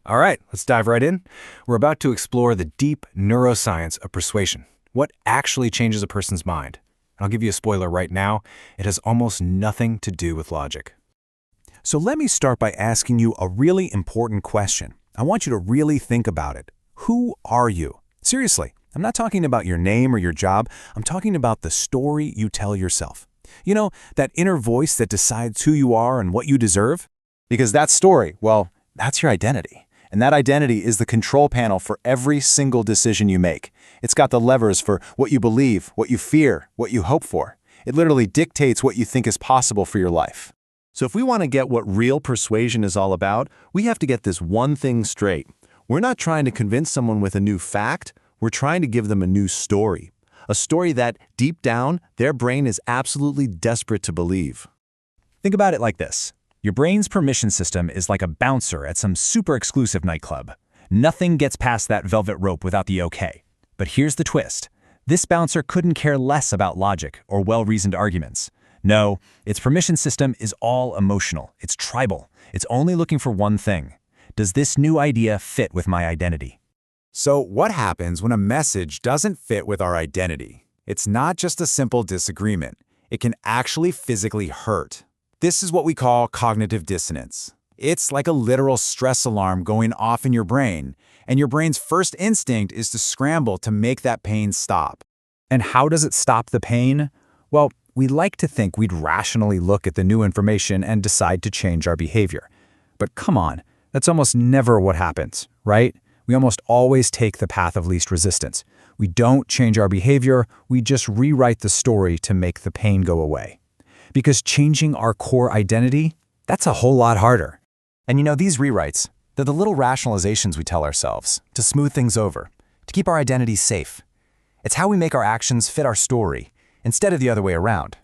All right, let's dive right in. We're about to explore the deep neuroscience of persuasion. What actually changes a person's mind? I'll give you a spoiler right now. It has almost nothing to do with logic. So let me start by asking you a really important question. I want you to really think about it. Who are you? Seriously, I'm not talking about your name or your job. I'm talking about the story you tell yourself. You know, that inner voice that decides who you are and what you deserve? Because that story, well, that's your identity. And that identity is the control panel for every single decision you make. It's got the levers for what you believe, what you fear, what you hope for. It literally dictates what you think is possible for your life. So if we want to get what real persuasion is all about, we have to get this one thing straight. We're not trying to convince someone with a new fact. We're trying to give them a new story. A story that, deep down, their brain is absolutely desperate to believe. Think about it like this. Your brain's permission system is like a bouncer at some super exclusive nightclub. Nothing gets past that velvet rope without the okay. But here's the twist. This bouncer couldn't care less about logic or well-reasoned arguments. No, its permission system is all emotional. It's tribal. It's only looking for one thing. Does this new idea fit with my identity? So what happens when a message doesn't fit with our identity? It's not just a simple disagreement. It can actually physically hurt. This is what we call cognitive dissonance. It's like a literal stress alarm going off in your brain, and your brain's first instinct is to scramble to make that pain stop. And how does it stop the pain? Well, we like to think we'd rationally look at the new information and decide to change our behavior. But come on, that's almost never what happens, right? We almost always take the path of least resistance. We don't change our behavior, we just rewrite the story to make the pain go away. Because changing our core identity, that's a whole lot harder. And you know, these rewrites, they're the little rationalizations we tell ourselves to smooth things over, to keep our identity safe. It's how we make our actions fit our story, instead of the other way around.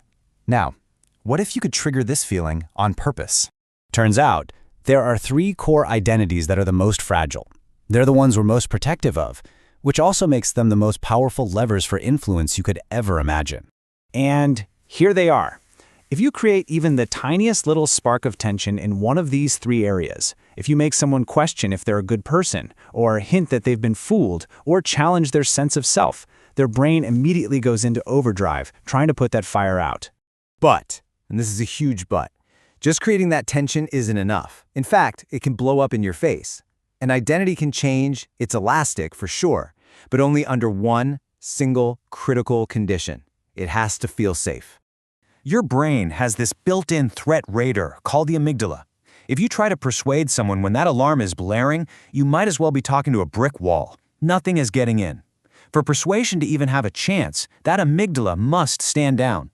Now, what if you could trigger this feeling on purpose? Turns out, there are 3 core identities that are the most fragile. They're the ones we're most protective of, which also makes them the most powerful levers for influence you could ever imagine. And here they are. If you create even the tiniest little spark of tension in one of these 3 areas, if you make someone question if they're a good person, or hint that they've been fooled, or challenge their sense of self, their brain immediately goes into overdrive, trying to put that fire out. But, and this is a huge but, just creating that tension isn't enough. In fact, it can blow up in your face. An identity can change, it's elastic for sure, but only under one single critical condition. It has to feel safe. Your brain has this built-in threat radar called the amygdala. If you try to persuade someone when that alarm is blaring, you might as well be talking to a brick wall. Nothing is getting in. For persuasion to even have a chance, that amygdala must stand down.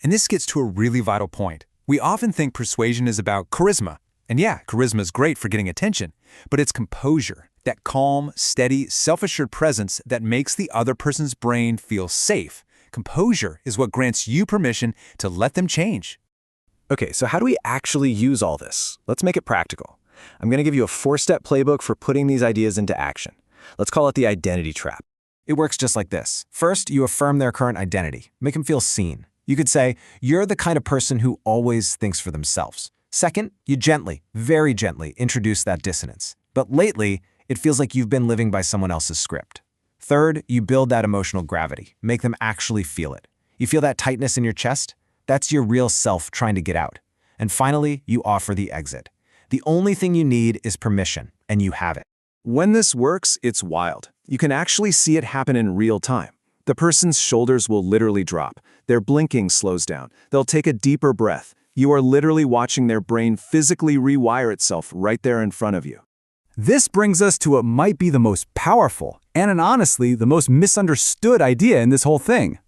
And this gets to a really vital point. We often think persuasion is about charisma. And yeah, charisma is great for getting attention, but it's composure, that calm, steady, self-assured presence that makes the other person's brain feel safe. Composure is what grants you permission to let them change. Okay, so how do we actually use all this? Let's make it practical. I'm going to give you a 4-step playbook for putting these ideas into action. Let's call it the identity trap. It works just like this. First, you affirm their current identity. Make them feel seen. You could say, you're the kind of person who always thinks for themselves. Second, you gently, very gently, introduce that dissonance. But lately, it feels like you've been living by someone else's script. Third, you build that emotional gravity. Make them actually feel it. You feel that tightness in your chest? That's your real self trying to get out. And finally, you offer the exit. The only thing you need is permission, and you have it. When this works, it's wild. You can actually see it happen in real time. The person's shoulders will literally drop. Their blinking slows down. They'll take a deeper breath. You are literally watching their brain physically rewire itself right there in front of you. This brings us to what might be the most powerful and honestly the most misunderstood idea in this whole thing.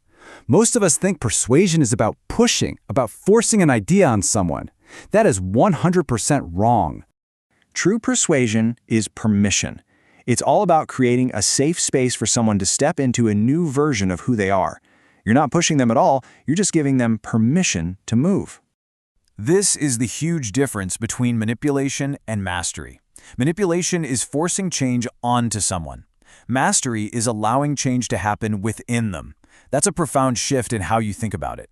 Most of us think persuasion is about pushing, about forcing an idea on someone. That is 100% wrong. True persuasion is permission. It's all about creating a safe space for someone to step into a new version of who they are. You're not pushing them at all, you're just giving them permission to move. This is the huge difference between manipulation and mastery. Manipulation is forcing change onto someone. Mastery is allowing change to happen within them. That's a profound shift in how you think about it.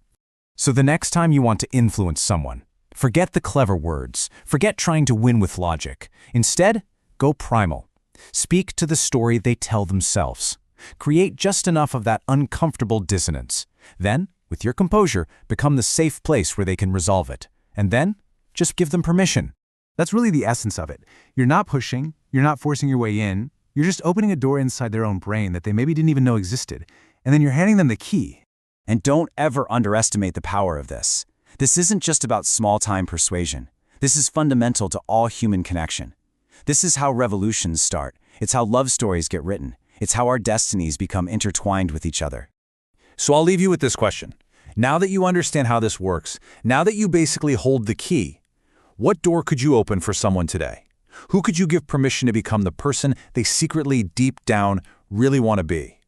So the next time you want to influence someone, forget the clever words, forget trying to win with logic. Instead, Go primal. Speak to the story they tell themselves. Create just enough of that uncomfortable dissonance. Then, with your composure, become the safe place where they can resolve it. And then, just give them permission. That's really the essence of it. You're not pushing, you're not forcing your way in, you're just opening a door inside their own brain that they maybe didn't even know existed, and then you're handing them the key. And don't ever underestimate the power of this. This isn't just about small-time persuasion. This is fundamental to all human connection. This is how revolutions start. It's how love stories get written. It's how our destinies become intertwined with each other. So I'll leave you with this question. Now that you understand how this works, now that you basically hold the key, what door could you open for someone today? Who could you give permission to become the person they secretly, deep down, really want to be?